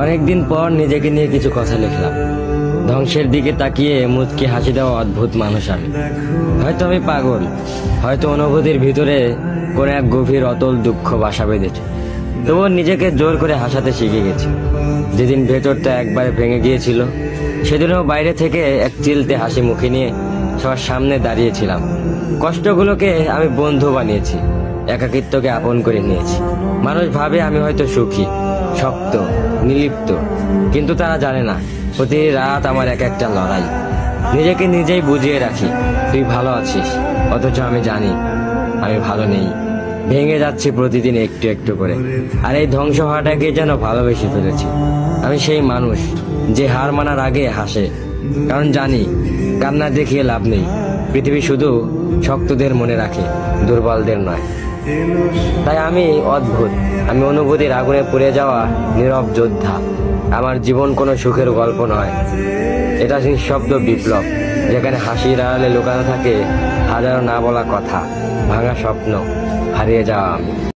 অনেকদিন পর নিজেকে নিয়ে কিছু কথা লিখলাম। ধ্বংসের দিকে তাকিয়ে মুচকি হাসি দেওয়া অদ্ভুত মানুষ আমি। হয়তো আমি পাগল, হয়তো অনুভূতির ভিতরে কোনো এক গভীর অতল দুঃখ বাসা বেঁধেছে। তবুও নিজেকে জোর করে হাসাতে শিখে গেছি। যেদিন ভেতরটা একবারে ভেঙে গিয়েছিল, সেদিনও বাইরে থেকে এক চিলতে হাসি মুখে নিয়ে সবার সামনে দাঁড়িয়েছিলাম। কষ্টগুলোকে আমি বন্ধু বানিয়েছি, একাকিত্বকে আপন করে নিয়েছি। মানুষ ভাবে আমি হয়তো সুখী, শক্ত, নির্লিপ্ত, কিন্তু তারা জানে না প্রতি রাত আমার এক একটা লড়াই। নিজেকে নিজেই বুঝিয়ে রাখি তুই ভালো আছিস, অথচ আমি জানি আমি ভালো নেই। ভেঙে যাচ্ছি প্রতিদিন একটু একটু করে, আর এই ধ্বংস হওয়াটাকে যেন ভালোবেসে ফেলেছি। আমি সেই মানুষ যে হার মানার আগে হাসে, কারণ জানি কান্না দেখিয়ে লাভ নেই। পৃথিবী শুধু শক্তদের মনে রাখে, দুর্বলদের নয়। তাই আমি অদ্ভুত, আমি অনুভূতির আগুনে পুড়ে যাওয়া নীরব যোদ্ধা। আমার জীবন কোনো সুখের গল্প নয়, এটা নিঃশব্দ বিপ্লব, যেখানে হাসির আড়ালে লুকানো থাকে হাজারো না বলা কথা, ভাঙা স্বপ্ন, হারিয়ে যাওয়া আমি।